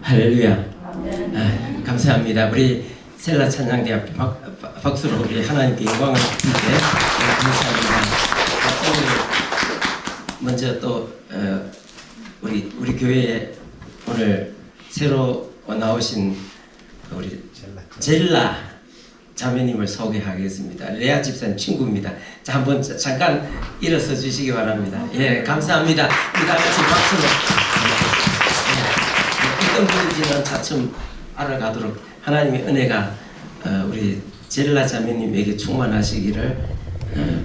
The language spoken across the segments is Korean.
할렐루야. 감사합니다. 우리 셀라 찬양대 박수로 우리 하나님께 영광을 드리게 감사합니다. 오늘 먼저 또 우리 교회에 오늘 새로 나오신 우리 젤라 자매님을 소개하겠습니다. 레아 집사님 친구입니다. 자, 한번 잠깐 일어서 주시기 바랍니다. 예, 감사합니다. 우리 다 같이 박수로. 어떤 분인지는 차츰 알아가도록 하나님의 은혜가 우리 젤라 자매님에게 충만하시기를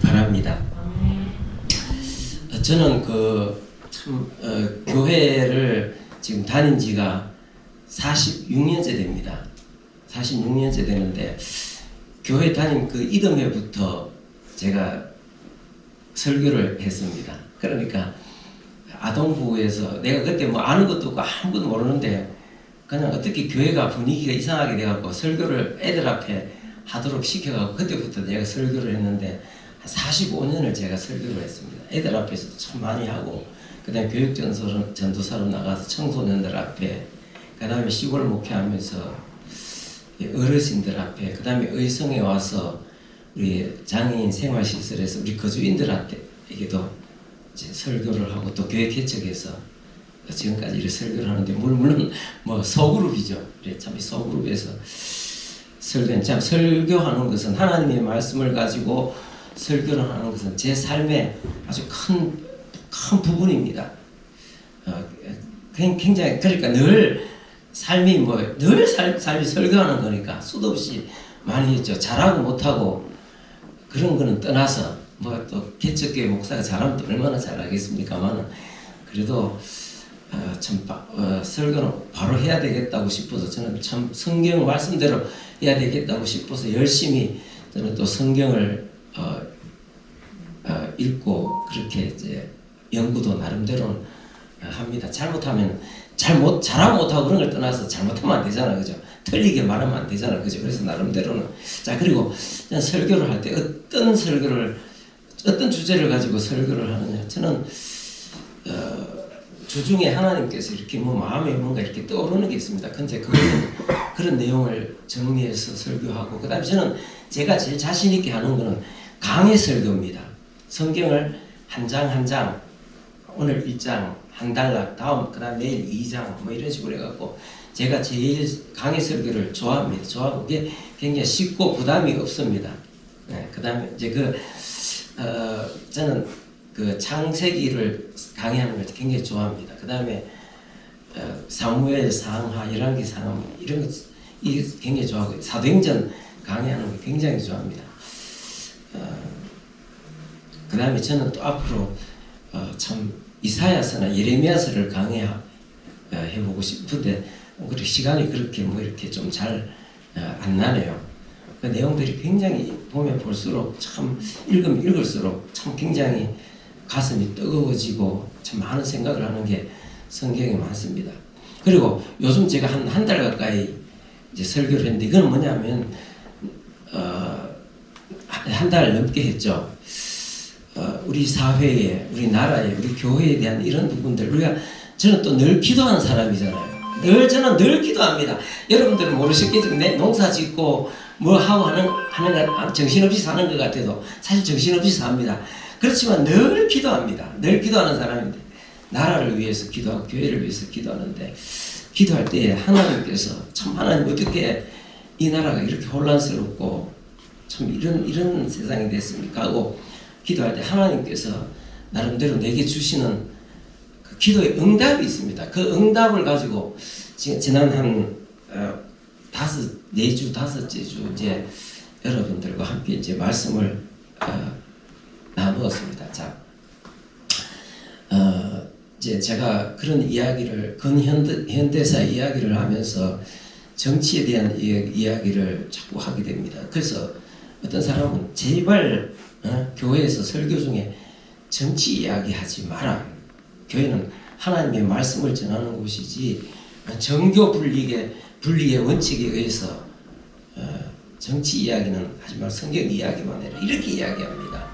바랍니다. 저는 교회를 지금 다닌 지가 46년째 됩니다. 46년째 되는데 교회 다닌 그 이듬해부터 제가 설교를 했습니다. 그러니까 아동부에서 내가 그때 뭐 아는 것도 없고 아무것도 모르는데 그냥 어떻게 교회가 분위기가 이상하게 돼갖고 설교를 애들 앞에 하도록 시켜갖고 그때부터 내가 설교를 했는데 한 45년을 제가 설교를 했습니다. 애들 앞에서도 참 많이 하고 그 다음에 교육전도사로 나가서 청소년들 앞에 그 다음에 시골 목회하면서 어르신들 앞에 그 다음에 의성에 와서 우리 장애인 생활시설에서 우리 거주인들한테에게도 설교를 하고 또 교회 개척해서 지금까지 이렇게 설교를 하는데 물론 뭐 소그룹이죠. 참 소그룹에서 참 설교하는 것은 하나님의 말씀을 가지고 설교를 하는 것은 제 삶의 아주 큰 부분입니다. 굉장히 그러니까 늘 삶이 늘 삶이 설교하는 거니까 수도 없이 많이 했죠. 잘하고 못하고 그런 거는 떠나서 또 개척교회 목사가 잘하면 또 얼마나 잘하겠습니까만은 그래도 설교는 바로 해야 되겠다고 싶어서 저는 참 성경 말씀대로 해야 되겠다고 싶어서 열심히 저는 또 성경을 읽고 그렇게 이제 연구도 나름대로 합니다. 잘못하면 잘하고 못하고 그런 걸 떠나서 잘못하면 안 되잖아, 그죠? 틀리게 말하면 안 되잖아, 그죠? 그래서 나름대로는 자 그리고 설교를 할 때 어떤 주제를 가지고 설교를 하느냐. 저는 주중에 하나님께서 이렇게 마음에 뭔가 이렇게 떠오르는 게 있습니다. 근데 그런 내용을 정리해서 설교하고 그다음에 저는 제가 제일 자신 있게 하는 거는 강해 설교입니다. 성경을 한 장 한 장 오늘 1장 한 달락 다음 그다음 내일 2장 이런 식으로 해갖고 제가 제일 강의 설교를 좋아합니다. 좋아하고 그게 굉장히 쉽고 부담이 없습니다. 네, 그다음에 이제 저는 그 창세기를 강의하는 걸 굉장히 좋아합니다. 그다음에 사무엘 상하 열왕기 상하 이런 거 굉장히 좋아하고 사도행전 강의하는 걸 굉장히 좋아합니다. 그다음에 저는 또 앞으로 참 이사야서나 예레미야서를 강의해보고 싶은데 그렇게 시간이 그렇게 이렇게 좀 잘 안 나네요. 그 내용들이 굉장히 보면 볼수록 참 읽으면 읽을수록 참 굉장히 가슴이 뜨거워지고 참 많은 생각을 하는 게 성경에 많습니다. 그리고 요즘 제가 한 달 가까이 이제 설교를 했는데 이건 뭐냐면 한 달 넘게 했죠. 우리 사회에, 우리 나라에, 우리 교회에 대한 이런 부분들 저는 또 늘 기도하는 사람이잖아요. 저는 늘 기도합니다. 여러분들은 모르시겠지만 내 농사 짓고 뭐 하고 하는 거 정신없이 사는 것 같아도 사실 정신없이 삽니다. 그렇지만 늘 기도합니다. 늘 기도하는 사람인데 나라를 위해서 기도하고 교회를 위해서 기도하는데 기도할 때 하나님께서 참 하나님 어떻게 이 나라가 이렇게 혼란스럽고 참 이런 세상이 됐습니까 하고 기도할 때 하나님께서 나름대로 내게 주시는 그 기도의 응답이 있습니다. 그 응답을 가지고 지난 한 4주 이제 여러분들과 함께 이제 말씀을 나누었습니다. 자, 이제 제가 그런 이야기를 근현대사 이야기를 하면서 정치에 대한 이야기를 자꾸 하게 됩니다. 그래서 어떤 사람은 제발 교회에서 설교 중에 정치 이야기 하지 마라. 교회는 하나님의 말씀을 전하는 곳이지 정교 분리의 원칙에 의해서 정치 이야기는 하지 말고 성경 이야기만 해라. 이렇게 이야기합니다.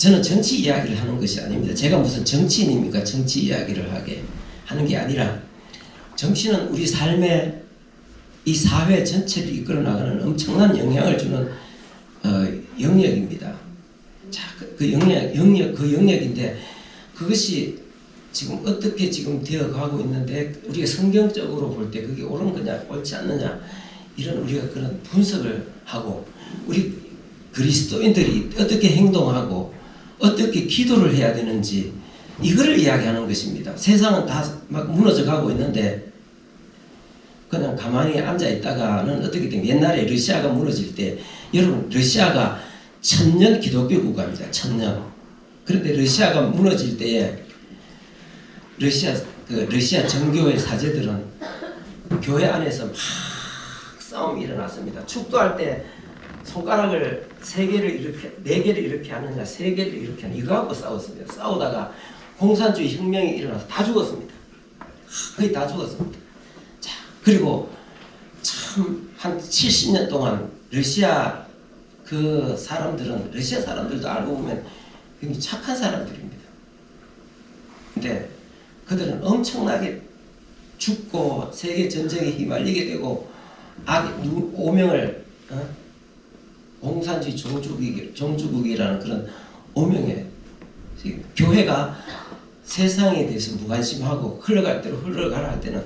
저는 정치 이야기를 하는 것이 아닙니다. 제가 무슨 정치인입니까? 정치 이야기를 하게 하는 게 아니라 정치는 우리 삶의 이 사회 전체를 이끌어 나가는 엄청난 영향을 주는 영역입니다. 자, 그 영역인데 그것이 지금 어떻게 지금 되어가고 있는데 우리가 성경적으로 볼 때 그게 옳은 거냐 옳지 않느냐 이런 우리가 그런 분석을 하고 우리 그리스도인들이 어떻게 행동하고 어떻게 기도를 해야 되는지 이거를 이야기하는 것입니다. 세상은 다 막 무너져 가고 있는데 그냥 가만히 앉아 있다가는 어떻게 되면 옛날에 러시아가 무너질 때 여러분 러시아가 1000년 기독교 국가입니다. 1000년. 그런데 러시아가 무너질 때에 러시아 정교회 사제들은 교회 안에서 막 싸움이 일어났습니다. 축도할 때 손가락을 3개를 이렇게 4개를 이렇게 하느냐 3개를 이렇게 하느냐 이거 갖고 싸웠습니다. 싸우다가 공산주의 혁명이 일어나서 다 죽었습니다. 거의 다 죽었습니다. 자, 그리고 참 한 70년 동안 러시아 그 사람들은 러시아 사람들도 알고 보면 굉장히 착한 사람들입니다. 근데 그들은 엄청나게 죽고 세계 전쟁에 휘말리게 되고 오명을 공산주의 종주국이라는 그런 오명에 교회가 세상에 대해서 무관심하고 흘러갈 대로 흘러가라 할 때는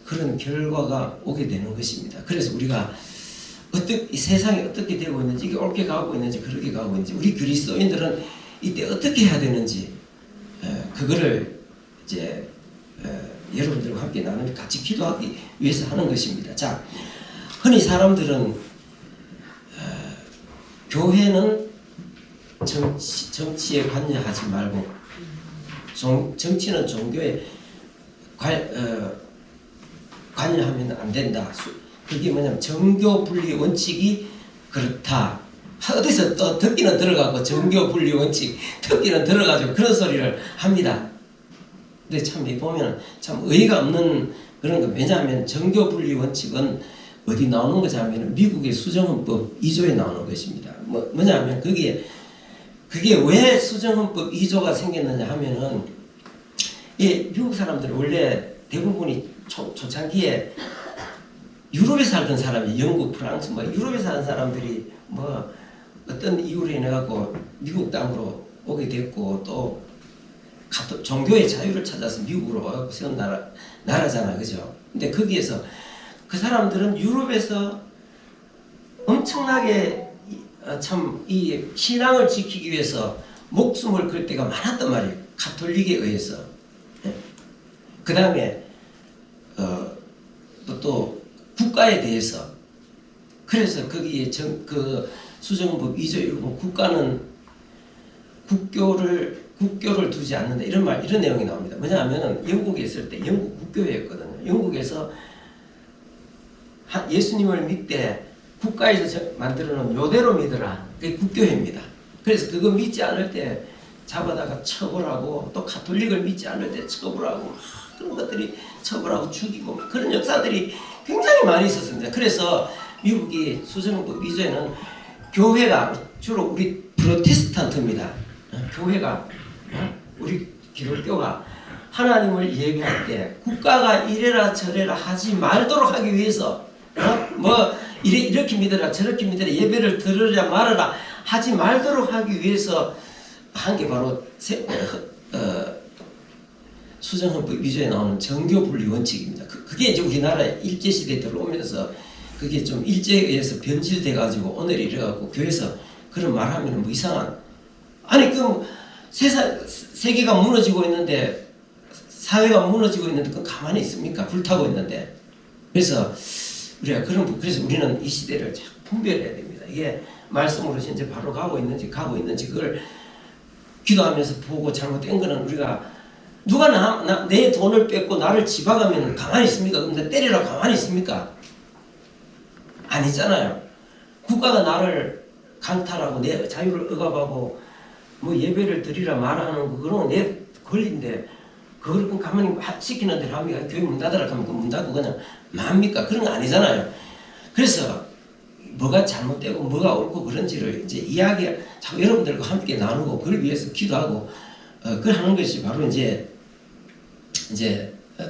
그런 결과가 오게 되는 것입니다. 그래서 우리가 이 세상이 어떻게 되고 있는지 이게 옳게 가고 있는지 그렇게 가고 있는지 우리 그리스도인들은 이때 어떻게 해야 되는지 그거를 이제 여러분들과 함께 나누며 같이 기도하기 위해서 하는 것입니다. 자, 흔히 사람들은 교회는 정치에 관여하지 말고 정치는 종교에 관여하면 안 된다. 그게 뭐냐면 정교 분리 원칙이 그렇다. 어디서 또 듣기는 들어가고 정교 분리 원칙 듣기는 들어가지고 그런 소리를 합니다. 근데 참 보면 참 의의가 없는 그런 거. 왜냐하면 정교 분리 원칙은 어디 나오는 거지 하면 미국의 수정헌법 2조에 나오는 것입니다. 뭐냐면 그게 왜 수정헌법 2조가 생겼느냐 하면은 미국 사람들 원래 대부분이 초창기에 유럽에 살던 사람이 영국, 프랑스 유럽에 사는 사람들이 어떤 이유로 인해 갖고 미국 땅으로 오게 됐고 또 종교의 자유를 찾아서 미국으로 와서 세운 나라잖아, 그죠? 근데 거기에서 그 사람들은 유럽에서 엄청나게 참 이 신앙을 지키기 위해서 목숨을 걸 때가 많았단 말이에요. 가톨릭에 의해서. 그 다음에 또 국가에 대해서. 그래서 거기에 그 수정법 2조에 보면 국가는 국교를 두지 않는다 이런 내용이 나옵니다. 뭐냐 하면은 영국에 있을 때 영국 국교회였거든요. 영국에서 예수님을 믿되 국가에서 만들어 놓은 요대로 믿어라. 그게 국교회입니다. 그래서 그거 믿지 않을 때 잡아다가 처벌하고 또 가톨릭을 믿지 않을 때 처벌하고 그런 것들이 처벌하고 죽이고 그런 역사들이 굉장히 많이 있었습니다. 그래서 미국이 수정법 2조에는 교회가 주로 우리 프로테스탄트입니다. 교회가 우리 기독교가 하나님을 예배할 때 국가가 이래라 저래라 하지 말도록 하기 위해서 이렇게 믿어라 저렇게 믿어라 예배를 들으라 말아라 하지 말도록 하기 위해서 한 게 바로 수정헌법 2조에 나오는 정교분리 원칙입니다. 그게 이제 우리나라 일제시대에 들어오면서 그게 좀 일제에 의해서 변질돼 가지고 오늘 이래갖고 교회에서 그런 말하면 이상한 아니 세계가 무너지고 있는데 사회가 무너지고 있는데 그건 가만히 있습니까? 불타고 있는데. 그래서 그래서 우리는 이 시대를 잘 분별해야 됩니다. 이게 말씀으로 현재 바로 가고 있는지 그걸 기도하면서 보고 잘못된 거는 우리가 누가 내 돈을 뺏고 나를 집어가면 가만히 있습니까? 근데 때리라고 가만히 있습니까? 아니잖아요. 국가가 나를 강탈하고 내 자유를 억압하고 예배를 드리라 말하는 거 그런 내 권리인데 그걸 가만히 시키는 대로 합니까? 교회 문 닫으라 하면 문 닫고 그냥 맙니까? 그런 거 아니잖아요. 그래서 뭐가 잘못되고 뭐가 옳고 그런지를 이제 이야기 자꾸 여러분들과 함께 나누고 그걸 위해서 기도하고 그걸 하는 것이 바로 이제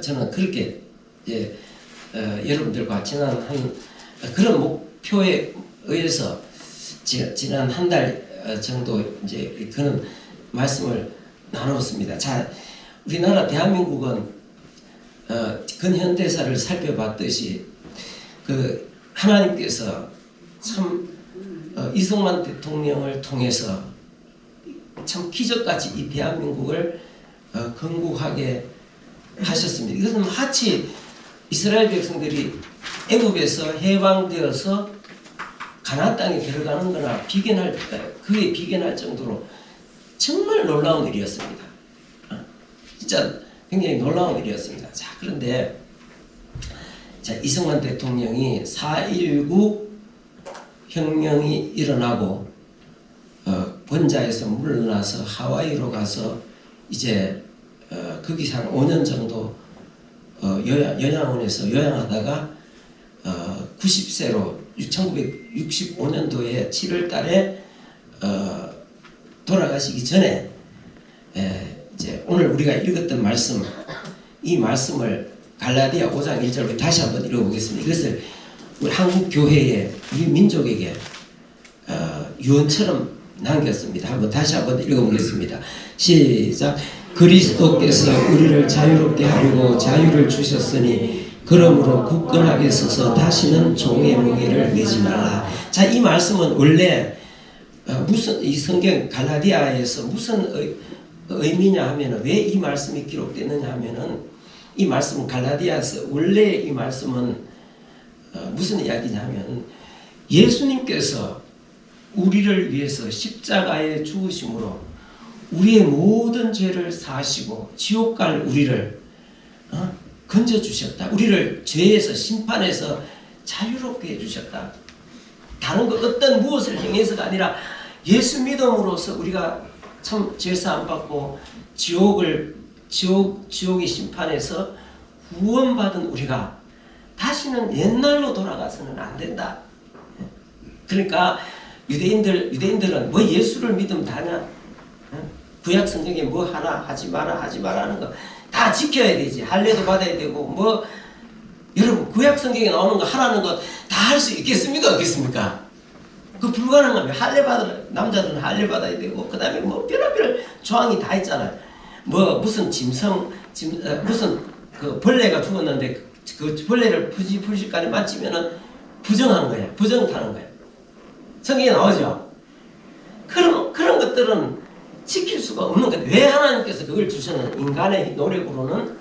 저는 그렇게 이제 여러분들과 지난 한 그런 목표에 의해서 지난 한 달 정도 이제 그런 말씀을 나누었습니다. 자, 우리나라 대한민국은 근현대사를 살펴봤듯이 그 하나님께서 참 이승만 대통령을 통해서 참 기적같이 이 대한민국을 건국하게 하셨습니다. 이것은 마치 이스라엘 백성들이 애굽에서 해방되어서 가나안 땅에 들어가는 거나 그에 비견할 정도로 정말 놀라운 일이었습니다. 진짜 굉장히 놀라운 일이었습니다. 자, 그런데 자, 이승만 대통령이 4.19 혁명이 일어나고 본자에서 물러나서 하와이로 가서 이제 거기서 한 5년 정도 요양원에서 요양하다가 90세로 1965년도에 7월 달에 돌아가시기 전에 이제 오늘 우리가 읽었던 말씀, 이 말씀을 갈라디아 5장 1절로 다시 한번 읽어보겠습니다. 이것을 우리 한국 교회에 우리 민족에게 유언처럼 남겼습니다. 다시 한번 읽어보겠습니다. 시작. 그리스도께서 우리를 자유롭게 하려고 자유를 주셨으니 그러므로 굳건하게 서서 다시는 종의 멍에를 매지 말라. 자, 이 말씀은 원래 무슨 이 성경 갈라디아에서 무슨 의미냐 하면은 왜 이 말씀이 기록되느냐 하면은 이 말씀은 갈라디아에서 원래 이 말씀은 무슨 이야기냐 하면 예수님께서 우리를 위해서 십자가에 죽으심으로 우리의 모든 죄를 사하시고 지옥 갈 우리를 건져주셨다. 우리를 죄에서 심판에서 자유롭게 해주셨다. 다른 것 어떤 무엇을 행해서가 아니라 예수 믿음으로써 우리가 참 죄사함 받고 지옥의 심판에서 구원받은 우리가 다시는 옛날로 돌아가서는 안 된다. 그러니까 유대인들은 뭐 예수를 믿으면 다냐? 구약 성경에 뭐 하나 하지 마라 하는 거 다 지켜야 되지. 할례도 받아야 되고 뭐 여러분 구약 성경에 나오는 거 하라는 거 다 할 수 있겠습니까? 없겠습니까? 그 불가능하면 할례 받을 남자들은 할례 받아야 되고 그 다음에 뭐 별의별 조항이 다 있잖아요. 뭐 무슨 무슨 그 벌레가 죽었는데 그 벌레를 풀실간에 맞추면은 부정하는 거야. 부정 타는 거야. 성경에 나오죠. 그런 것들은 지킬 수가 없는 거예요. 왜 하나님께서 그걸 주셨는 인간의 노력으로는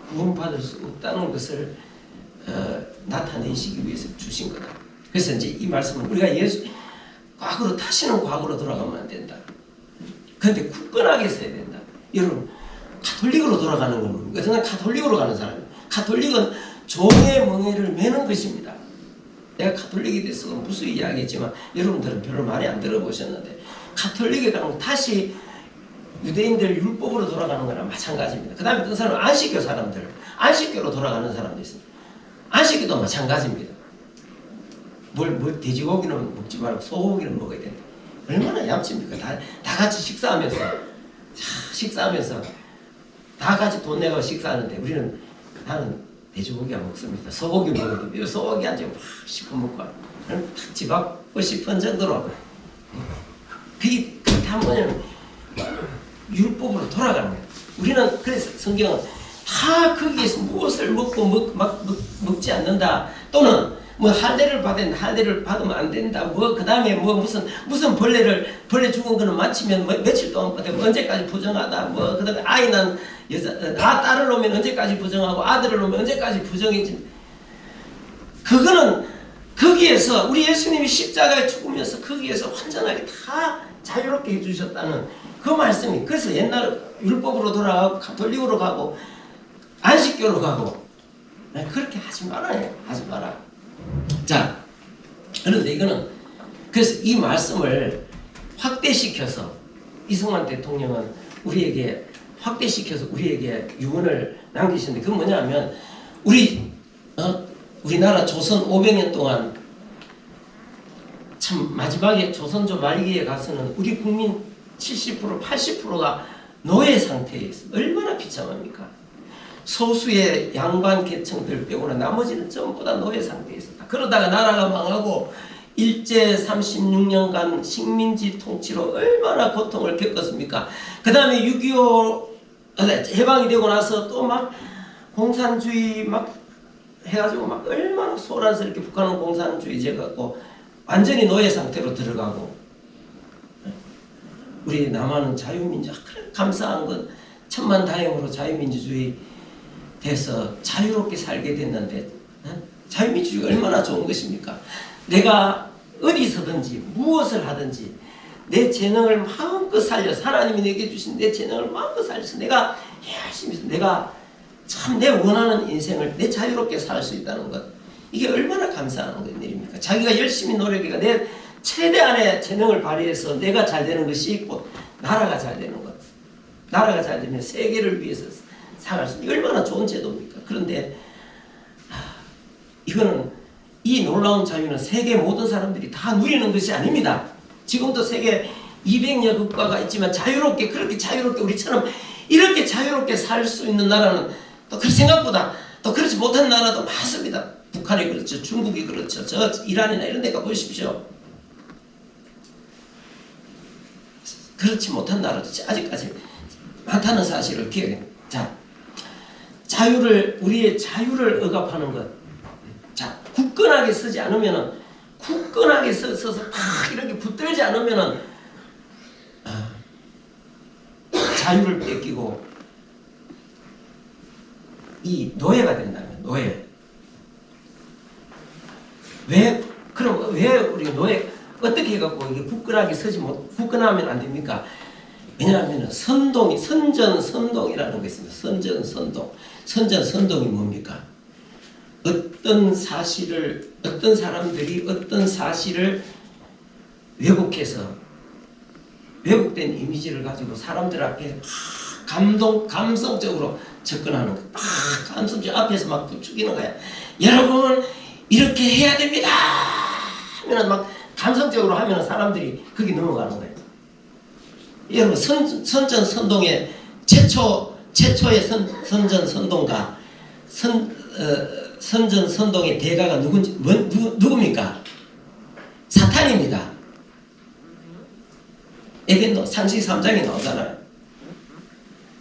구원받을 수 없다는 것을 나타내시기 위해서 주신 거다. 그래서 이제 이 말씀은 우리가 다시는 과거로 돌아가면 안 된다. 그런데 굳건하게 써야 된다. 여러분 가톨릭으로 돌아가는 건 뭡니까? 저는 가톨릭으로 가는 사람이에요. 가톨릭은 종의 멍에를 매는 것입니다. 내가 가톨릭에 대해서 무슨 이야기했지만 여러분들은 별로 많이 안 들어보셨는데 가톨릭에 가면 다시 유대인들 율법으로 돌아가는 거랑 마찬가지입니다. 그 다음에 어떤 사람은 안식교 사람들, 안식교로 돌아가는 사람도 있습니다. 안식교도 마찬가지입니다. 돼지고기는 먹지 말고 소고기는 먹어야 된다. 얼마나 얌칩니까? 다 같이 식사하면서 다 같이 돈 내고 식사하는데 나는 돼지고기 안 먹습니다. 소고기 먹어도 소고기 한 점 막 씹어먹고 집 앞고 싶은 정도로 그게 다 뭐냐면 율법으로 돌아가는 거예요. 우리는 그래서 성경은 다 거기에서 무엇을 먹지 않는다. 또는 뭐 할례를 받으면 안 된다. 뭐 그 다음에 뭐 무슨 벌레 죽은 거는 마치면 뭐 며칠 동안 언제까지 부정하다. 뭐 그다음에 아이 난 딸을 놓으면 언제까지 부정하고 아들을 놓으면 언제까지 부정이지. 그거는 거기에서 우리 예수님이 십자가에 죽으면서 거기에서 완전하게 다 자유롭게 해주셨다는 그 말씀이. 그래서 옛날 율법으로 돌아가고 가톨릭으로 가고 안식교로 가고 그렇게 하지 말아요. 하지 마라. 자, 그런데 이거는 그래서 이 말씀을 확대시켜서 이승만 대통령은 우리에게 확대시켜서 우리에게 유언을 남기셨는데 그건 뭐냐면 우리나라 조선 500년 동안 참 마지막에 조선조 말기에 가서는 우리 국민 70% 80%가 노예 상태에 있어. 얼마나 비참합니까? 소수의 양반 계층들 빼고는 나머지는 전부 다 노예 상태에 있었다. 그러다가 나라가 망하고 일제 36년간 식민지 통치로 얼마나 고통을 겪었습니까? 그 다음에 6.25 해방이 되고 나서 또 막 공산주의 막 해가지고 막 얼마나 소란스럽게 북한은 공산주의제 갖고 완전히 노예 상태로 들어가고, 우리 남한은 자유민주주의, 그래 감사한 건 천만다행으로 자유민주주의 돼서 자유롭게 살게 됐는데, 자유민주주의가 얼마나 좋은 것입니까? 내가 어디서든지 무엇을 하든지 내 재능을 마음껏 살려서, 하나님이 내게 주신 내 재능을 마음껏 살려서 내가 열심히 해서 내가 참 내 원하는 인생을 내 자유롭게 살 수 있다는 것, 이게 얼마나 감사한 일입니까? 자기가 열심히 노력해가 내 최대한의 재능을 발휘해서 내가 잘 되는 것이 있고 나라가 잘 되는 것, 나라가 잘 되면 세계를 위해서 살아갈 수 있는, 얼마나 좋은 제도입니까? 그런데 이거는, 이 놀라운 자유는 세계 모든 사람들이 다 누리는 것이 아닙니다. 지금도 세계 200여 국가가 있지만 자유롭게, 그렇게 자유롭게 우리처럼 이렇게 자유롭게 살 수 있는 나라는 또 그 생각보다 또 그렇지 못한 나라도 많습니다. 북한이 그렇죠, 중국이 그렇죠, 저 이란이나 이런 데가 보십시오. 그렇지 못한 나라도 아직까지 많다는 사실을 기억해. 자, 자유를, 우리의 자유를 억압하는 것. 자, 굳건하게 서지 않으면은, 굳건하게 서서 막 이렇게 붙들지 않으면은 자유를 뺏기고 이 노예가 된다면, 노예. 그럼 왜 우리 노예 어떻게 해갖고 이게 굳건하게 서지 못, 굳건하면 안 됩니까? 왜냐하면 선전선동이라는 게 있습니다. 선전선동이 뭡니까? 어떤 사람들이 어떤 사실을 왜곡해서 왜곡된 이미지를 가지고 사람들 앞에 감성적으로 접근하는 거. 감성적 앞에서 막 부추기는 거야. 여러분 이렇게 해야 됩니다 하면은 막 감성적으로 하면은 사람들이 거기 넘어가는 거예요. 여러분 선전선동의 최초의 선전선동가, 선전선동의 대가가 누굽니까? 사탄입니다. 에덴도 창세기 3장에 나오잖아요.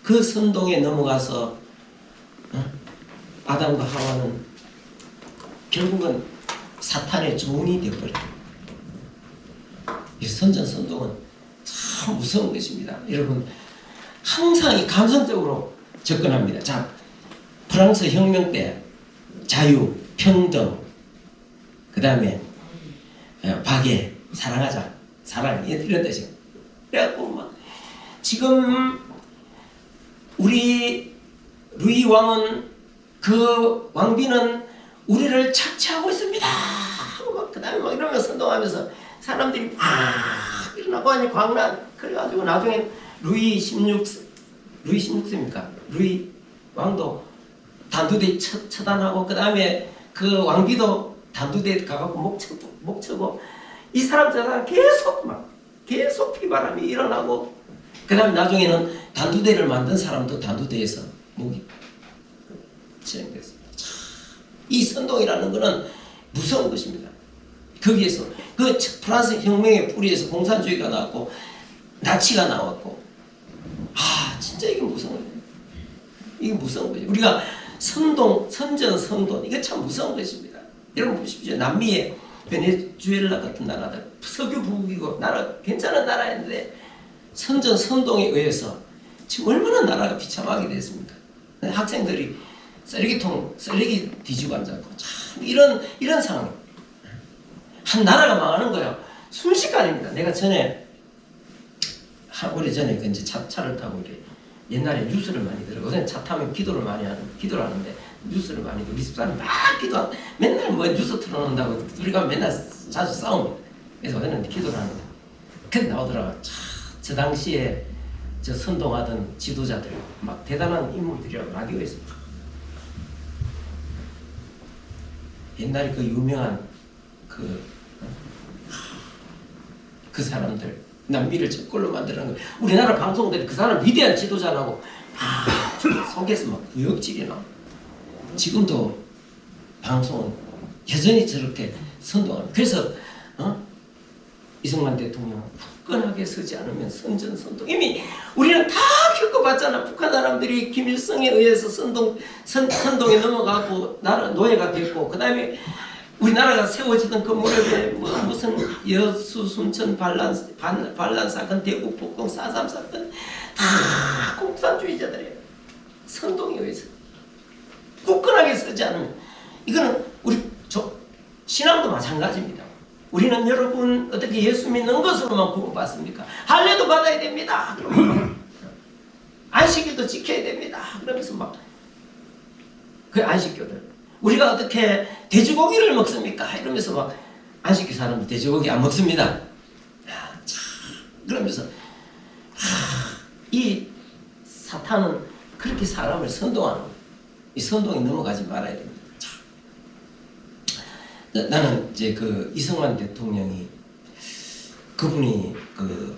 그 선동에 넘어가서 아담과 하와는 결국은 사탄의 종이 되어버려요. 이 선전선동은 참 무서운 것입니다. 여러분 항상 이 감성적으로 접근합니다. 자, 프랑스 혁명 때 자유, 평등, 그 다음에 박애, 사랑하자, 사랑, 이런 뜻이에요. 그래갖고 막 지금 우리 루이 왕은, 그 왕비는 우리를 착취하고 있습니다 하고 막 그 다음에 막 이러면서 선동하면서 사람들이 막 일어나고 하니 광란. 그래가지고 나중에 루이 16세입니까? 루이 왕도 단두대 처단하고, 그 다음에 그 왕비도 단두대 가갖고 목 쳐고 이 사람들은 계속 피바람이 일어나고, 그 다음에 나중에는 단두대를 만든 사람도 단두대에서 목이 진행됐습니다. 이 선동이라는 것은 무서운 것입니다. 거기에서 그 프랑스 혁명의 뿌리에서 공산주의가 나왔고 나치가 나왔고, 진짜 이게 무서운 거예요. 이게 무서운 거죠. 우리가 선전선동, 이게 참 무서운 것입니다. 여러분 보십시오. 남미의 베네수엘라 같은 나라들, 석유 부국이고 나라 괜찮은 나라인데 선전선동에 의해서 지금 얼마나 나라가 비참하게 됐습니까? 학생들이 쓰레기 뒤지고 앉았고, 참 이런 상황. 한 나라가 망하는 거예요. 순식간입니다. 내가 오래전에 이제 차를 타고 이렇게 옛날에 뉴스를 많이 들어요. 요새는 차 타면 기도를 하는데 뉴스를 많이 들어요. 우리 집사람 막 맨날 뭐 뉴스 틀어놓는다고 우리가 맨날 자주 싸웁니다. 그래서 요새는 기도를 하는데 그때 나오더라고요. 저 당시에 저 선동하던 지도자들, 막 대단한 인물들이라고 라디오에서 옛날에 그 유명한 그 사람들 남미를 적골로 만드는 거. 우리나라 방송들이 그 사람 위대한 지도자라고 속에서 막 구역질이 나. 지금도 방송은 여전히 저렇게 선동합니다. 그래서 이승만 대통령 굳건하게 서지 않으면 선전선동. 이미 우리는 다 겪어봤잖아. 북한 사람들이 김일성에 의해서 선동에 넘어가고 노예가 됐고, 그 다음에 우리나라가 세워지던 건물에 무슨 여수 순천 반란 사건, 대구 폭동 4.3 사건 다 공산주의자들이에요. 선동에 의해서 굳건하게 서지 않으면. 이거는 우리 신앙도 마찬가지입니다. 우리는 여러분 어떻게 예수 믿는 것으로만 구원받습니까? 할례도 받아야 됩니다. 안식일도 지켜야 됩니다. 그러면서 막 그 안식교들 우리가 어떻게 돼지고기를 먹습니까? 이러면서 막 안식교 사람들 돼지고기 안 먹습니다. 그러면서 이 사탄은 그렇게 사람을 선동하는, 이 선동에 넘어가지 말아야 됩니다. 나는 이제 그 이승만 대통령이, 그분이 그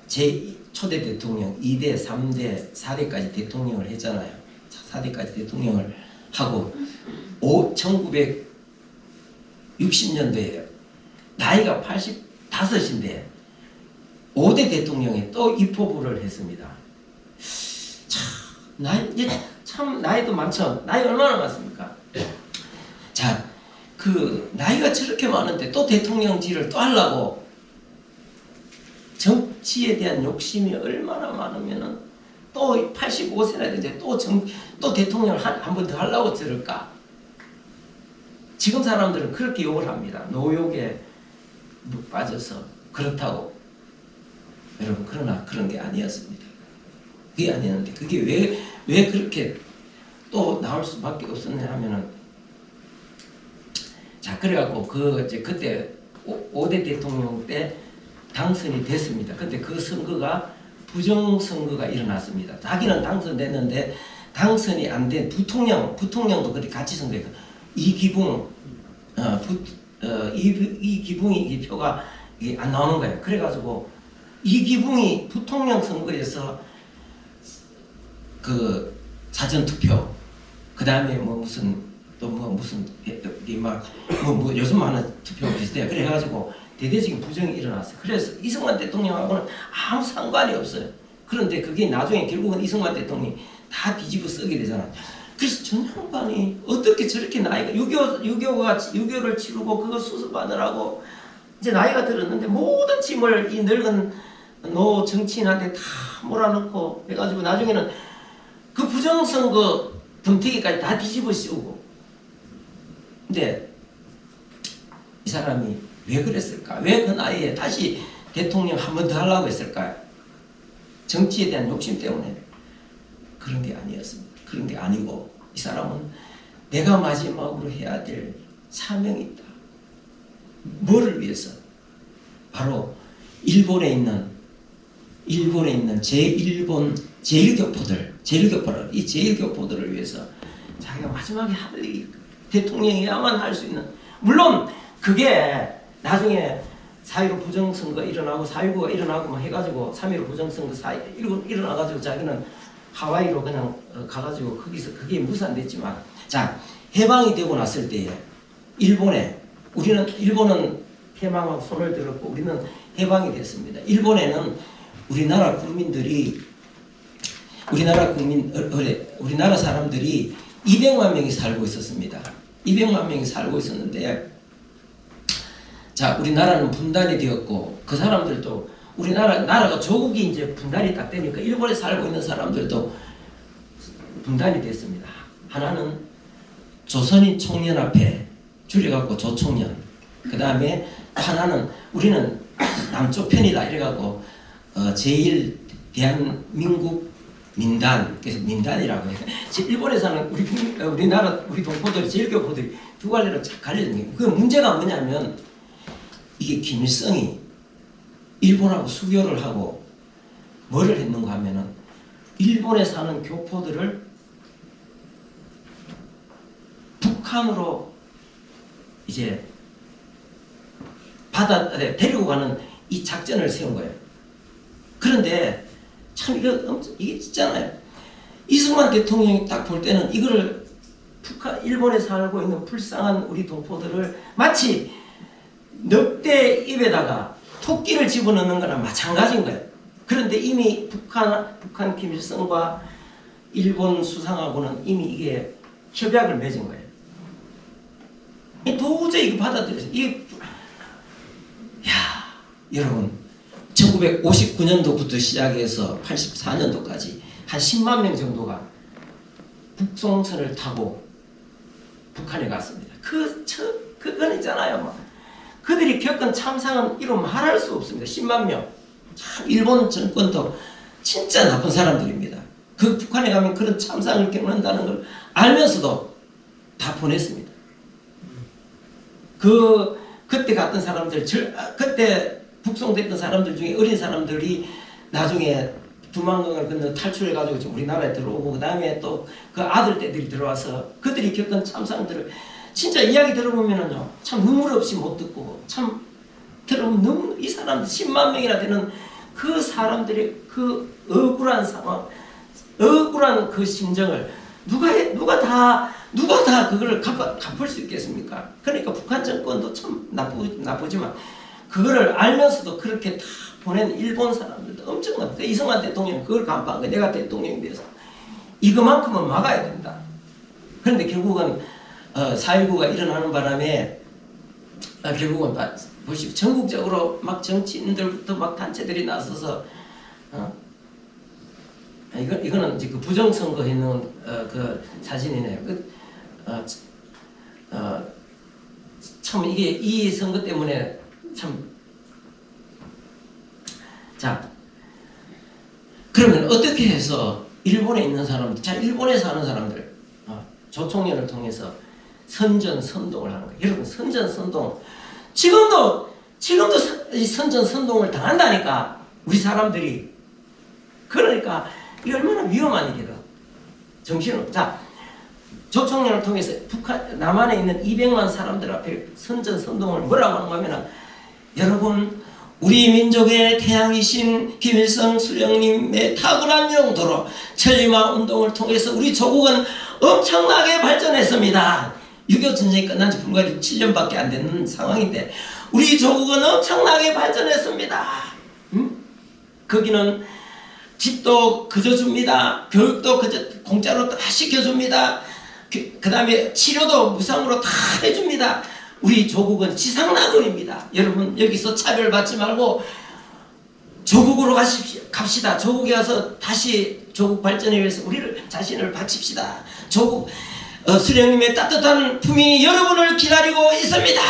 제 초대 대통령 2대, 3대, 4대까지 대통령을 했잖아요. 4대까지 대통령을 하고 1960년대에 나이가 85인데 5대 대통령에 또 입후보를 했습니다. 참 나이도 많죠. 나이 얼마나 많습니까? 자, 그 나이가 저렇게 많은데 또 대통령직을 또 하려고, 정치에 대한 욕심이 얼마나 많으면은 또 85세나 되는데 또 대통령을 한 번 더 하려고 저럴까? 지금 사람들은 그렇게 욕을 합니다. 노욕에 빠져서 그렇다고. 여러분, 그러나 그런 게 아니었습니다. 그게 아니었는데 그게 왜 그렇게 또 나올 수밖에 없었냐 하면은, 자, 그래갖고 그때 5대 대통령 때 당선이 됐습니다. 근데 그 선거가 부정선거가 일어났습니다. 자기는 당선됐는데 당선이 안 된 부통령도 그때 같이 선거했고, 이기붕이 표가 안 나오는 거예요. 그래가지고 이기붕이 부통령 선거에서 그 사전투표, 그 다음에 무슨 요즘 하는 투표 비슷해요. 그래가지고 대대적인 부정이 일어났어요. 그래서 이승만 대통령하고는 아무 상관이 없어요. 그런데 그게 나중에 결국은 이승만 대통령이 다 뒤집어 쓰게 되잖아요. 그래서 전 양반이 어떻게 저렇게 나이가 6.25를 치르고 그거 수습하느라고 이제 나이가 들었는데 모든 짐을 이 늙은 노 정치인한테 다 몰아넣고 해가지고 나중에는 그 부정선거 덤태기까지 다 뒤집어 씌우고. 근데 이 사람이 왜 그랬을까? 왜 그 나이에 다시 대통령 한 번 더 하려고 했을까요? 정치에 대한 욕심 때문에? 그런 게 아니었습니다. 그런 게 아니고, 이 사람은 내가 마지막으로 해야 될 사명이 있다. 뭐를 위해서? 바로 일본에 있는 제1교포들, 이 제1교포들을 위해서 자기가 마지막에 할 일이, 대통령이야만 할 수 있는. 물론 그게 나중에 4.15 부정선거 일어나고 4.19가 일어나고 막 해가지고 3.15 부정선거 일어나가지고 자기는 하와이로 그냥 가가지고 거기서 그게 무산됐지만, 자, 해방이 되고 났을 때에 일본은 해방하고 손을 들었고 우리는 해방이 됐습니다. 일본에는 우리나라 사람들이 200만 명이 살고 있었습니다. 200만 명이 살고 있었는데, 자, 우리나라는 분단이 되었고, 그 사람들도 나라가 조국이 이제 분단이 딱 되니까 일본에 살고 있는 사람들도 분단이 됐습니다. 하나는 조선인 총연합회, 줄여갖고 조총연. 그 다음에 하나는 우리는 남쪽 편이다 이래갖고 제1 대한민국 민단, 그래서 민단이라고 해요. 일본에서는 우리 동포들이, 제1교포들이 두 갈래로 쫙 갈려진 거예요. 그 문제가 뭐냐면, 이게 김일성이 일본하고 수교를 하고 뭐를 했는가 하면은, 일본에 사는 교포들을 북한으로 이제 데리고 가는 이 작전을 세운 거예요. 그런데 참 이게 있잖아요. 이승만 대통령이 딱 볼 때는 이거를 일본에 살고 있는 불쌍한 우리 동포들을 마치 늑대 입에다가 토끼를 집어넣는 거나 마찬가지인 거예요. 그런데 이미 북한 김일성과 일본 수상하고는 이미 이게 협약을 맺은 거예요. 도저히 이거 받아들여서 여러분 1959년도부터 시작해서 84년도까지 한 10만 명 정도가 북송선을 타고 북한에 갔습니다. 그건 있잖아요. 뭐. 그들이 겪은 참상은 이루 말할 수 없습니다. 10만 명. 참 일본 정권도 진짜 나쁜 사람들입니다. 그 북한에 가면 그런 참상을 겪는다는 걸 알면서도 다 보냈습니다. 그때 갔던 사람들, 그때 북송됐던 사람들 중에 어린 사람들이 나중에 두만강을 건너 탈출해가지고 지금 우리나라에 들어오고, 그 다음에 또 그 아들 때들이 들어와서 그들이 겪은 참상들을 진짜 이야기 들어보면은요, 참 눈물 없이 못 듣고, 참 들어보면 이 사람들 10만 명이나 되는 그 사람들의 그 억울한 상황, 억울한 그 심정을 누가 다 그걸 갚을 수 있겠습니까? 그러니까 북한 정권도 참 나쁘지만 그거를 알면서도 그렇게 다 보낸 일본 사람들도 엄청납니다. 이승만 대통령 그걸 간파한 거예요. 내가 대통령이 돼서 이거만큼은 막아야 된다. 그런데 결국은 4.19가 일어나는 바람에 결국은 보십시오. 전국적으로 막 정치인들부터 막 단체들이 나서서 이거는 이제 그 부정선거 해놓은 그 사진이네요. 참 이게 이 선거 때문에 참. 자, 그러면 어떻게 해서 일본에 있는 사람들, 자 일본에 사는 사람들, 조총련을 통해서 선전선동을 하는 거예요. 여러분 선전선동 지금도 이 선전선동을 당한다니까 우리 사람들이. 그러니까 이게 얼마나 위험한 일이다. 정신을. 자, 조총련을 통해서 남한에 있는 200만 사람들 앞에 선전선동을 뭐라고 하는가 하면은, 여러분 우리 민족의 태양이신 김일성 수령님의 탁월한 용도로 천리마 운동을 통해서 우리 조국은 엄청나게 발전했습니다. 6.25 전쟁이 끝난 지 불과 7년밖에 안 되는 상황인데 우리 조국은 엄청나게 발전했습니다. 거기는 집도 그저 줍니다. 교육도 그저 공짜로 다 시켜줍니다. 그 다음에 치료도 무상으로 다 해줍니다. 우리 조국은 지상낙원입니다. 여러분 여기서 차별받지 말고 조국으로 갑시다. 조국에 와서 다시 조국 발전에 위해서 우리를 자신을 바칩시다. 조국 수령님의 따뜻한 품이 여러분을 기다리고 있습니다.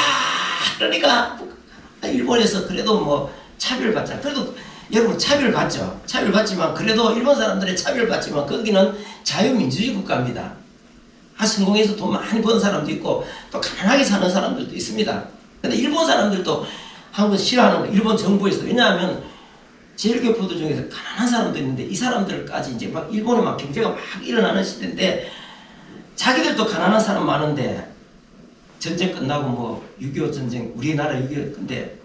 그러니까 일본에서 그래도 뭐 차별받자. 그래도 여러분 차별받죠. 차별받지만 그래도 일본 사람들의 차별받지만 거기는 자유민주주의 국가입니다. 성공해서 돈 많이 번 사람도 있고 또 가난하게 사는 사람들도 있습니다. 근데 일본 사람들도 한번 싫어하는 거예요. 일본 정부에서. 왜냐하면 제일교포들 중에서 가난한 사람도 있는데 이 사람들까지 이제 막 일본에 막 경제가 막 일어나는 시대인데 자기들도 가난한 사람 많은데 전쟁 끝나고 뭐 6.25 전쟁 우리나라 6.25 근데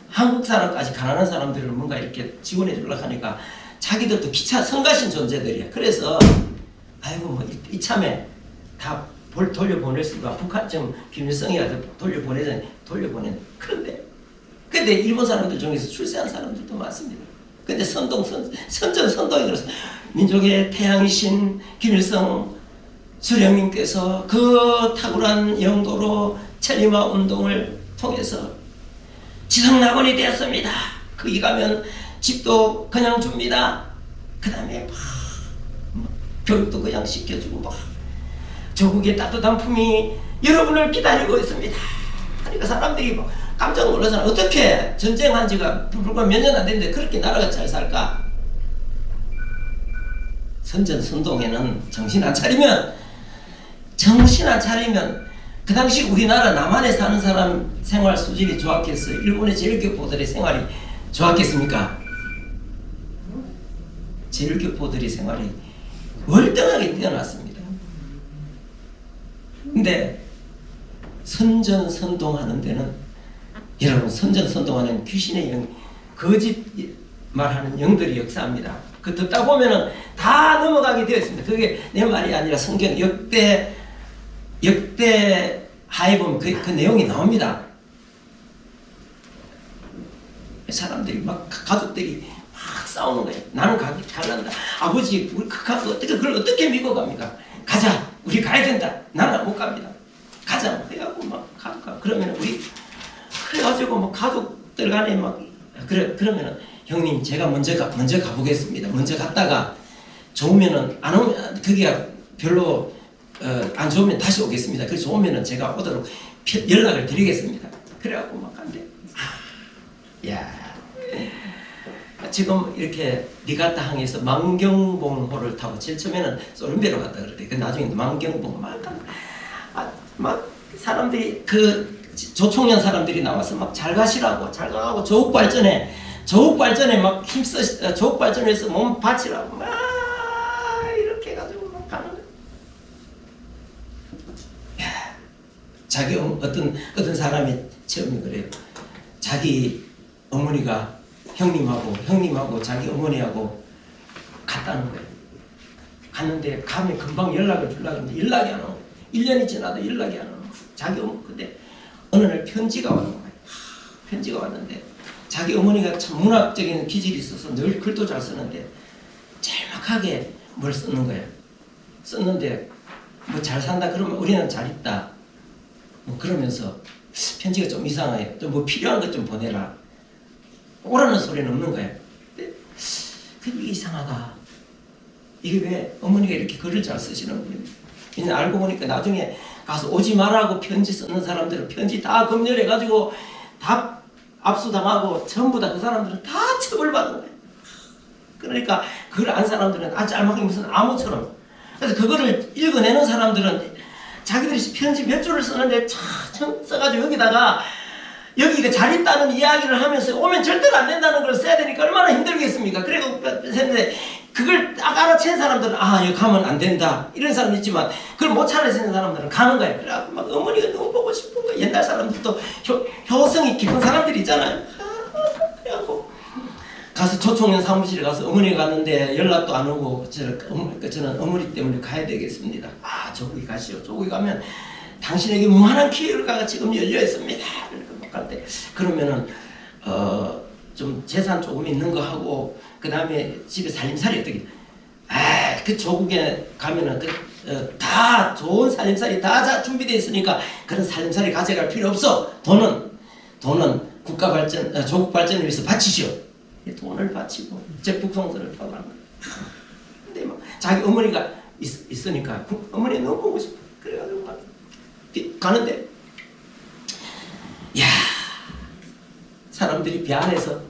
한국 사람까지 가난한 사람들을 뭔가 이렇게 지원해 주려고 하니까 자기들도 기차 성가신 존재들이야. 그래서 아이고 뭐 이참에 다 돌려보낼 수가 북한쯤 김일성이 가서 돌려보낸. 그런데 일본 사람들 중에서 출세한 사람들도 많습니다. 근데 선전선동이 그래서 민족의 태양이신 김일성 수령님께서 그 탁월한 영도로 천리마 운동을 통해서 지상낙원이 되었습니다. 거기 가면 집도 그냥 줍니다. 그 다음에 교육도 그냥 시켜주고 조국의 따뜻한 품이 여러분을 기다리고 있습니다. 그러니까 사람들이 깜짝 놀라잖아. 어떻게 전쟁한 지가 불과 몇 년 안 됐는데 그렇게 나라가 잘 살까? 선전선동에는 정신 안 차리면 그 당시 우리나라 남한에 사는 사람 생활 수준이 좋았겠어요? 일본의 제일교포들의 생활이 좋았겠습니까? 제일교포들의 생활이 월등하게 뛰어났습니다. 근데 선전선동하는 데는 여러분 선전선동하는 귀신의 영 거짓 말하는 영들이 역사합니다. 그 듣다 보면은 다 넘어가게 되어 있습니다. 그게 내 말이 아니라 성경 역대 하에 보면 그 내용이 나옵니다. 사람들이 막 가족들이 막 싸우는 거예요. 나는 갈란다. 아버지 우리 그걸 어떻게 믿고 갑니까? 가자. 우리 가야 된다. 나는 못 갑니다. 가자. 해갖고 막 가. 그러면 우리 그래가지고 뭐 가족들 간에 막 그러면은 형님 제가 먼저 가보겠습니다. 먼저 갔다가 좋으면은 안 오면 그게 별로 안 좋으면 다시 오겠습니다. 그래서 좋으면은 제가 오도록 연락을 드리겠습니다. 그래갖고 막 간대. 야. 지금 이렇게 니가타 항에서 망경봉호를 타고 제일 처음에는 솔음배로 갔다 그러대. 그 나중에 망경봉 막 사람들이 그 조총련 사람들이 나와서 막 잘 가시라고 잘 가고 조국 발전에 막 힘써 조국 발전에서 몸 바치라고 막 이렇게 해가지고 막 가는 거야. 야, 자기 어떤 사람이 체험이 그래요. 자기 어머니가 형님하고 자기 어머니하고 갔다는 거예요. 갔는데 가면 금방 연락을 주려고 했는데 연락이 안 오고 1년이 지나도 연락이 안 오고 자기 어머니 근데 어느 날 편지가 왔는 거예요. 편지가 왔는데 자기 어머니가 참 문학적인 기질이 있어서 늘 글도 잘 쓰는데 짤막하게 뭘 썼는 거예요. 썼는데 뭐 잘 산다 그러면 우리는 잘 있다 뭐 그러면서 편지가 좀 이상해요. 또 뭐 필요한 것 좀 보내라. 오라는 소리는 없는 거예요. 근데 그게 이상하다. 이게 왜 어머니가 이렇게 글을 잘 쓰시는 거예요? 알고 보니까 나중에 가서 오지 말라고 편지 쓰는 사람들은 편지 다 검열해가지고 다 압수당하고 전부 다 그 사람들은 다 처벌받은 거예요. 그러니까 그걸 안 사람들은 짤막하게 무슨 암호처럼. 그래서 그거를 읽어내는 사람들은 자기들이 편지 몇 줄을 쓰는데 참 써가지고 여기가 잘 있다는 이야기를 하면서 오면 절대로 안 된다는 걸 써야 되니까 얼마나 힘들겠습니까? 그리고 했는데 그걸 딱 알아챈 사람들은 여기 가면 안 된다 이런 사람도 있지만 그걸 못 알아채는 사람들은 가는 거예요. 그래갖고 막 어머니가 너무 보고 싶은 거예요. 옛날 사람들도 효성이 깊은 사람들이 있잖아요. 그래갖고 가서 조총련 사무실에 가서 어머니가 갔는데 연락도 안 오고 저는 어머니 때문에 가야 되겠습니다. 조국이 가시오. 조국이 가면 당신에게 무한한 기회가 지금 열려 있습니다. 그러면은 좀 재산 조금 있는 거 하고 그 다음에 집에 살림살이 어떻게? 그 조국에 가면은 다 좋은 살림살이 다 준비되어 있으니까 그런 살림살이 가져갈 필요 없어. 돈은 국가 발전, 조국 발전을 위해서 바치시오. 돈을 바치고 제 북송선을 타고 가는 거야. 근데 막 자기 어머니가 있으니까 어머니 너무 보고 싶어. 그래가지고 막 가는데. 야, 사람들이 배 안에서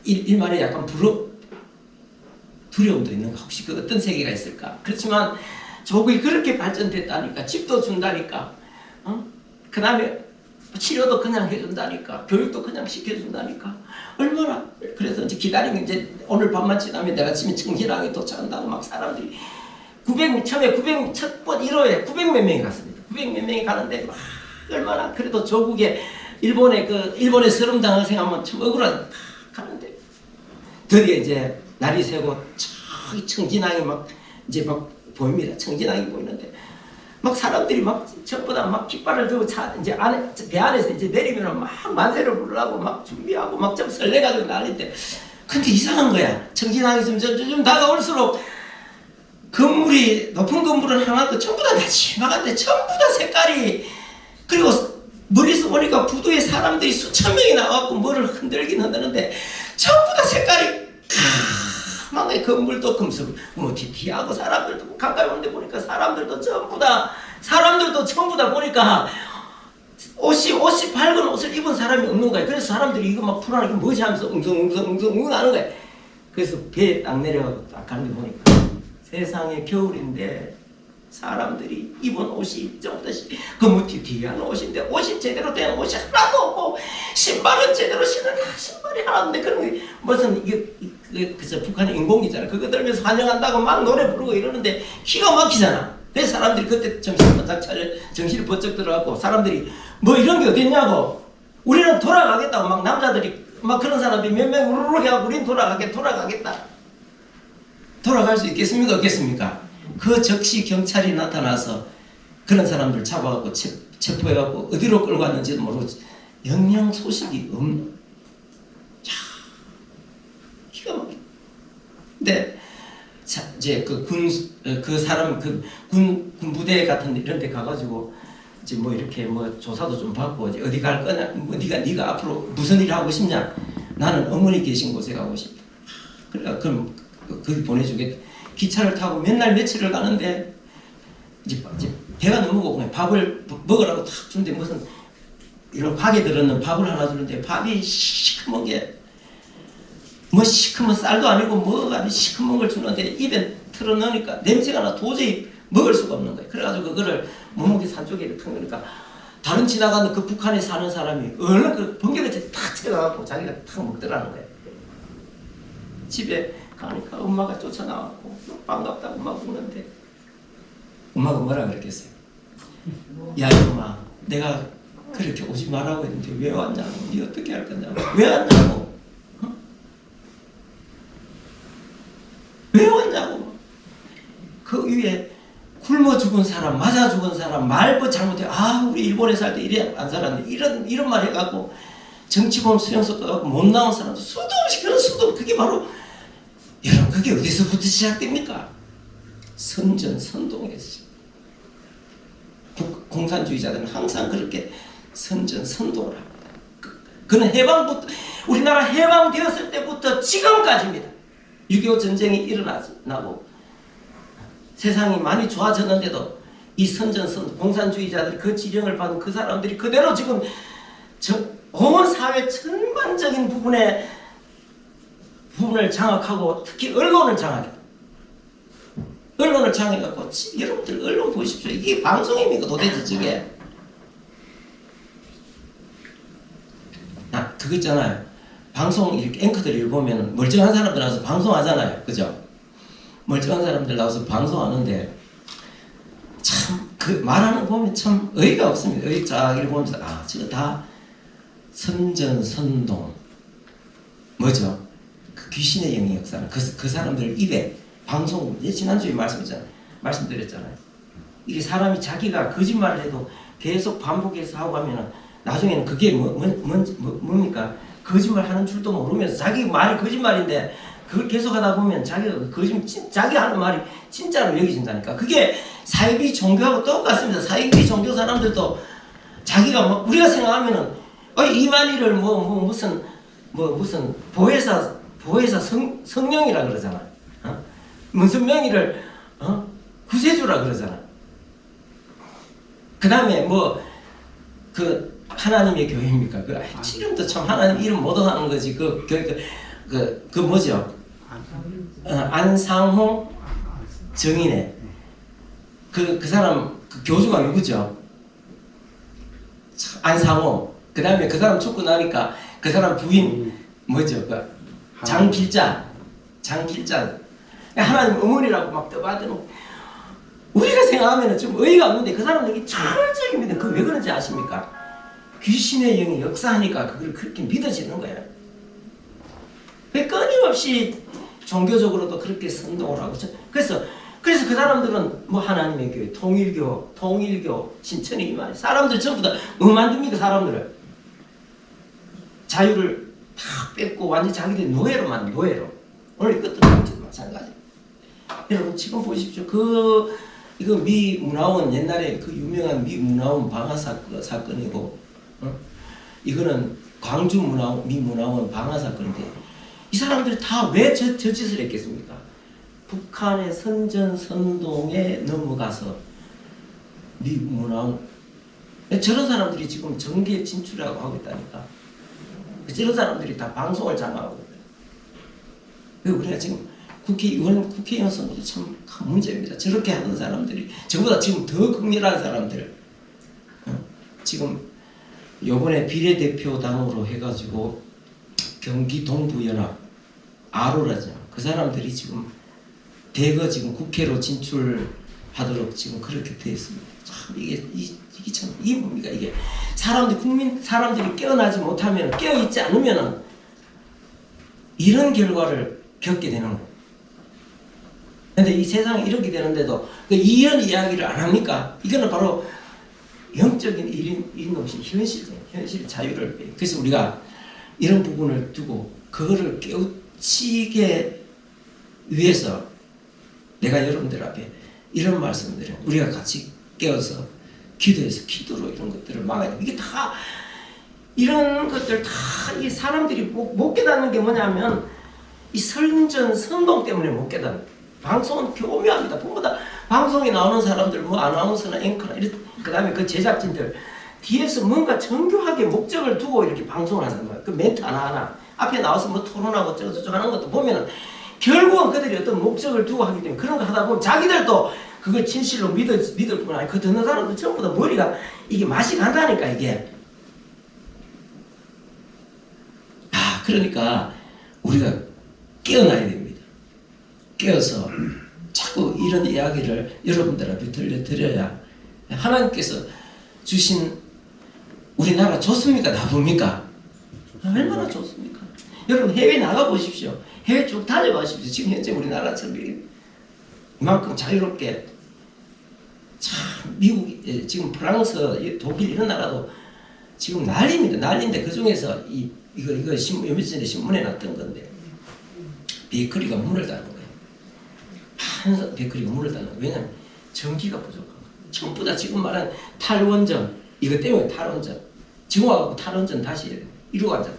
일말에 약간 두려움도 있는가? 혹시 그 어떤 세계가 있을까? 그렇지만 조국이 그렇게 발전됐다니까 집도 준다니까 그 다음에 치료도 그냥 해준다니까 교육도 그냥 시켜준다니까 얼마나 그래서 이제 기다리면 이제 오늘 밤만 지나면 내가 아침에 청진항에 도착한다고 막 사람들이 처음에 900 첫 번 1호에 900 몇 명이 갔습니다. 900 몇 명이 가는데 막 얼마나 그래도 조국에 일본의 서름당을 생각하면 참 억울한 가는데 드디어 이제 날이 새고 저기 청진항이 막 보입니다. 청진항이 보이는데 막 사람들이 막 전부 다 막 깃발을 들고 이제 배 안에서 이제 내리면 막 만세를 부르려고 막 준비하고 막 좀 설레가지고 난리인데 근데 이상한 거야. 청진항이 좀 다가올수록 높은 건물은 하나도 전부 다 심하간데 전부 다 색깔이 그리고 멀리서 보니까 부두에 사람들이 수천 명이 나와갖고 뭐를 흔들긴 흔드는데 전부 다 색깔이 까맣게 건물도 금속 티티하고 사람들도 가까이 오는데 보니까 사람들도 전부 다 보니까 옷이 밝은 옷을 입은 사람이 없는 거야. 그래서 사람들이 이거 막 불안하게 뭐지 하면서 웅성웅성 하는 거야. 그래서 배에 딱 내려가고 딱 가는데 보니까 세상에 겨울인데 사람들이 입은 옷이 전부 다 거무튀튀한 옷인데 옷이 제대로 된 옷이 하나도 없고 신발은 제대로 신은 신발이 하나도 없는데 그런 게 무슨 그저 북한의 인공이잖아. 그거 들면서 환영한다고 막 노래 부르고 이러는데 기가 막히잖아. 그래서 사람들이 그때 정신을 번쩍 들어갖고 사람들이 뭐 이런 게 어딨냐고 우리는 돌아가겠다고 막 남자들이 막 그런 사람들이 몇 명 우르르 해가지고 우린 돌아가겠다. 돌아갈 수 있겠습니까? 없겠습니까? 그 즉시 경찰이 나타나서 그런 사람들 잡아갖고 체포해갖고 어디로 끌고 갔는지도 모르고 영영 소식이 없는. 자, 기가 막혀. 근데 이제 그 사람 군 부대 같은 이런 데 가가지고 이제 뭐 이렇게 뭐 조사도 좀 받고 이제 어디 갈 거냐, 뭐 네가 앞으로 무슨 일 하고 싶냐? 나는 어머니 계신 곳에 가고 싶다. 그러니까 그럼 거기 보내주겠다. 기차를 타고 몇 날 며칠을 가는데 이제 배가 너무 고프네. 밥을 먹으라고 탁 주는데 무슨 이런 박에 들었는 밥을 하나 주는데 밥이 시커먼 게 뭐 시커먼 쌀도 아니고 뭐가 아니 시커먼 걸 주는데 입에 틀어 넣으니까 냄새가 나 도저히 먹을 수가 없는 거예요. 그래가지고 그거를 몸무게 산쪽에 이렇게 그러니까 다른 지나가는 그 북한에 사는 사람이 얼른 그 번개같이 탁 튀어나가고 자기가 탁 먹더라는 거예요. 집에 가니까 엄마가 쫓아나왔고 반갑다고 막 우는데 엄마가 뭐라 그랬겠어요? 야 엄마, 내가 그렇게 오지 말라고 했는데 왜 왔냐고, 네 어떻게 할 거냐고, 왜 왔냐고, 어? 왜 왔냐고. 그 위에 굶어 죽은 사람, 맞아 죽은 사람, 말도 잘못해. 아 우리 일본에 살 때 이래 안 살았는데 이런 말 해갖고 정치범 수용소 떠갖고 못 나온 사람도 수도 없이 그런 수도. 그게 바로 여러분 그게 어디서부터 시작됩니까? 선전선동에서. 공산주의자들은 항상 그렇게 선전선동을 합니다. 그는 해방부터, 우리나라 해방되었을 때부터 지금까지입니다. 6.25 전쟁이 일어나고 세상이 많이 좋아졌는데도 이 선전선 공산주의자들 그 지령을 받은 그 사람들이 그대로 지금 온 사회 전반적인 부분을 장악하고 특히 언론을 장악해갖고 여러분들 언론 보십시오. 이게 방송입니까 도대체 저게? 그거 있잖아요. 방송 이렇게 앵커들이 보면 멀쩡한 사람들 나와서 방송하잖아요. 그죠? 멀쩡한 사람들 나와서 방송하는데 참 그 말하는 거 보면 참 어이가 없습니다. 어이 쫙 이렇게 보면서 저거 다 선전선동 뭐죠? 그 귀신의 영의 역사는 그 사람들 입에 방송 지난주에 말씀드렸잖아요. 이게 사람이 자기가 거짓말을 해도 계속 반복해서 하고 하면은 나중에는 그게 뭡니까? 거짓말 하는 줄도 모르면서 자기 말이 거짓말인데 그걸 계속 하다 보면 자기가 자기 하는 말이 진짜로 여겨진다니까. 그게 사이비 종교하고 똑같습니다. 사이비 종교 사람들도 자기가 막 우리가 생각하면은 이만희를 무슨 보혜사 성령이라 그러잖아. 무슨 명의를 구세주라 그러잖아. 그 다음에 그 하나님의 교회입니까? 지금도 참 하나님 이름 못 하는 거지. 그 뭐죠? 안상홍 정인의 그 사람 그 교주가 누구죠? 안상홍. 그 다음에 그 사람 죽고 나니까 그 사람 부인 뭐죠? 장길자. 하나님 어머니라고 막 떠받드는. 우리가 생각하면 좀 어이가 없는데 그 사람들이 철저히 그 왜 그런지 아십니까? 귀신의 영이 역사하니까 그걸 그렇게 믿어지는 거예요. 끊임없이 종교적으로도 그렇게 선동을 하고. 그래서 그 사람들은 하나님의 교회, 통일교, 신천이 이만 사람들 전부 다 만듭니까? 사람들을 자유를 다 뺏고 완전 자기들 노예로. 오늘 이것도 마찬가지. 여러분 지금 보십시오. 이거 미 문화원 옛날에 그 유명한 미 문화원 방화 사건이고, 이거는 광주 미 문화원 방화 사건인데 이 사람들이 다 왜 저 짓을 했겠습니까? 북한의 선전선동에 넘어가서 미 문화원 저런 사람들이 지금 정계에 진출하고 하고 있다니까. 저런 사람들이 다 방송을 장악하고 있어요. 우리가 지금 국회의원 선거도 참 큰 문제입니다. 저렇게 하는 사람들이 저보다 지금 더 극렬한 사람들. 지금 요번에 비례대표당으로 해가지고 경기 동부연합 아로라죠. 그 사람들이 지금 대거 지금 국회로 진출하고 하도록 지금 그렇게 되어 있습니다. 참 이게 참 이게 뭡니까 이게 사람들이 깨어나지 못하면 깨어 있지 않으면은 이런 결과를 겪게 되는 거예요. 근데 이 세상이 이렇게 되는데도 이런 이야기를 안 합니까? 이거는 바로 영적인 일인 것이 현실 자유를. 그래서 우리가 이런 부분을 두고 그거를 깨우치게 위해서 내가 여러분들 앞에 이런 말씀들을 우리가 같이 깨어서 기도해서 기도로 이런 것들을 막아야 돼. 이게 다 이런 것들 다 이 사람들이 못 깨닫는 게 뭐냐면 이 선동 때문에 못 깨닫는. 방송은 교묘합니다. 전부 다 방송에 나오는 사람들, 뭐 아나운서나 앵커나 그 다음에 그 제작진들 뒤에서 뭔가 정교하게 목적을 두고 이렇게 방송을 하는 거예요. 그 멘트 하나하나 앞에 나와서 뭐 토론하고 저쩌고 하는 것도 보면은 결국은 그들이 어떤 목적을 두고 하기 때문에 그런 거 하다 보면 자기들도 그걸 진실로 믿을 뿐 아니고 그 듣는 사람들 전부 다 머리가 이게 맛이 간다니까 이게. 그러니까 우리가 깨어나야 됩니다. 깨어서 자꾸 이런 이야기를 여러분들 앞에 들려드려야 하나님께서 주신 우리나라 좋습니까? 나쁩니까? 얼마나 좋습니까? 여러분 해외 나가보십시오. 해외 쭉 다녀보십시오. 지금 현재 우리나라처럼 이만큼 자유롭게 참 미국, 지금 프랑스, 독일 이런 나라도 지금 난리입니다. 난리인데 그 중에서 이거 며칠 전에 신문에 났던 건데 베이커리가 문을 닫는 거예요. 한 베이커리가 문을 닫는 거예요. 왜냐하면 전기가 부족한 거예요. 전부 다 지금 말한 탈원전 이거 때문에 탈원전 지금 와갖고 탈원전 다시 이루어가자.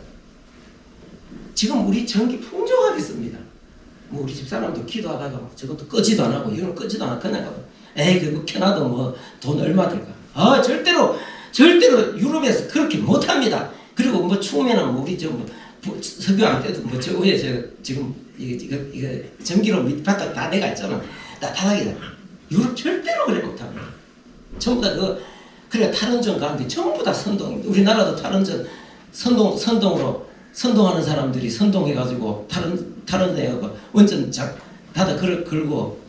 지금 우리 전기 풍족하게 씁니다. 뭐 우리 집사람도 기도하다가 저것도 끄지도 안 하고 이거는 끄지도 안 하고 그냥 가고 그거 켜놔도 뭐 돈 얼마 들까. 절대로 유럽에서 그렇게 못합니다. 그리고 뭐 추우면은 우리 뭐 석유왕 때도 뭐 저 위에 지금 이거 전기로 밑바닥 다 내가 있잖아. 따뜻하게. 유럽 절대로 그래 못합니다. 전부 다 그래 탈원전 가는데 전부 다 선동입니다. 우리나라도 탈원전 선동하는 사람들이 선동해가지고 탈원해가지고 원전 닫아 걸고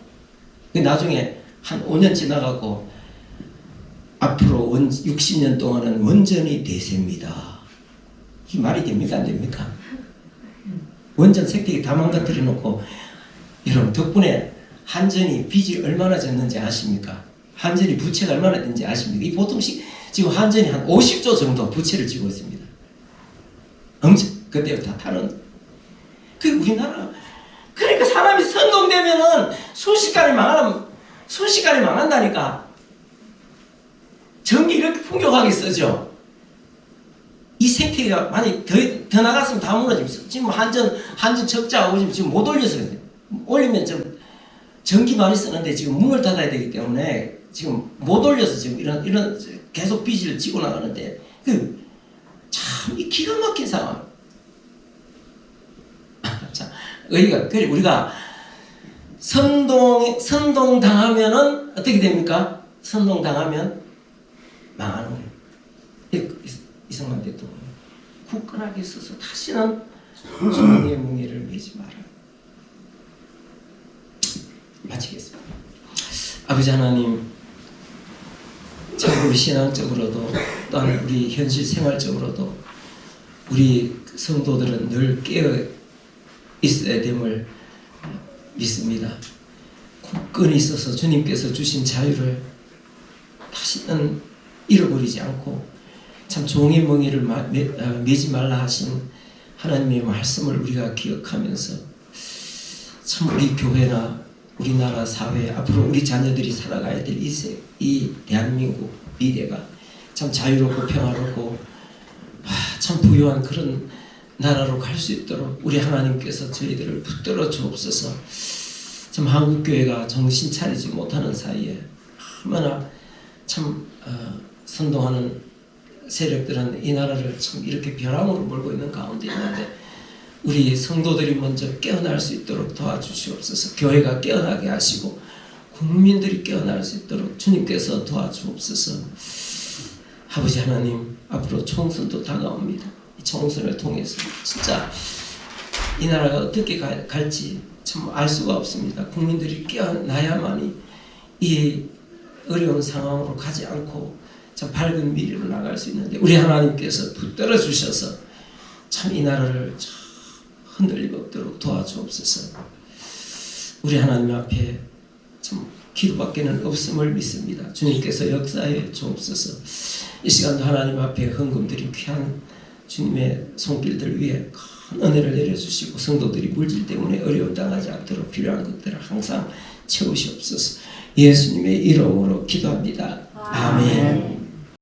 나중에 한 5년 지나가고 앞으로 60년 동안은 원전이 대세입니다. 이 말이 됩니까? 안 됩니까? 원전 생태계 다 망가뜨려 놓고 여러분 덕분에 한전이 빚이 얼마나 졌는지 아십니까? 한전이 부채가 얼마나 된지 아십니까? 이 보통 지금 한전이 한 50조 정도 부채를 지고 있습니다. 엄청 그때 다 타는 그 우리나라 그러니까 사람이 선동되면은 순식간에 망한다니까. 전기 이렇게 풍족하게 쓰죠. 이 생태계가 많이 더 나갔으면 다 무너집니다. 지금 한전 적자하고 지금 못 올려서 그래요. 올리면 좀 전기 많이 쓰는데 지금 문을 닫아야 되기 때문에 지금 못 올려서 지금 이런 계속 빚을 지고 나가는데 참 이 기가 막힌 상황. 자, 우리가 선동 당하면은 어떻게 됩니까? 선동 당하면 망하는 거예요. 이승만 대통령 굳건하게 서서 다시는 주님의 멍에를 매지 마라. 마치겠습니다. 아버지 하나님, 참으로 신앙적으로도 또한 우리 현실 생활적으로도 우리 성도들은 늘 깨어 있어야 됨을 믿습니다. 굳건히 있어서 주님께서 주신 자유를 다시는 잃어버리지 않고 참 종의 멍에를 매지 말라 하신 하나님의 말씀을 우리가 기억하면서 참 우리 교회나 우리나라 사회 앞으로 우리 자녀들이 살아가야 될 이 대한민국 미래가 참 자유롭고 평화롭고 참 부유한 그런 나라로 갈 수 있도록 우리 하나님께서 저희들을 붙들어 주옵소서. 참 한국교회가 정신 차리지 못하는 사이에 얼마나 참 선동하는 세력들은 이 나라를 참 이렇게 벼랑으로 몰고 있는 가운데 있는데 우리 성도들이 먼저 깨어날 수 있도록 도와주시옵소서. 교회가 깨어나게 하시고 국민들이 깨어날 수 있도록 주님께서 도와주옵소서. 아버지 하나님, 앞으로 총선도 다가옵니다. 이 총선을 통해서 진짜 이 나라가 어떻게 갈지 참 알 수가 없습니다. 국민들이 깨어나야만이 이 어려운 상황으로 가지 않고 참 밝은 미래로 나갈 수 있는데 우리 하나님께서 붙들어 주셔서 참 이 나라를 참 흔들림 없도록 도와주옵소서. 우리 하나님 앞에 참 기도밖에는 없음을 믿습니다. 주님께서 역사해 주옵소서. 이 시간도 하나님 앞에 헌금들이 귀한 주님의 손길들 위에 큰 은혜를 내려주시고 성도들이 물질 때문에 어려움 당하지 않도록 필요한 것들을 항상 채우시옵소서. 예수님의 이름으로 기도합니다. 아멘.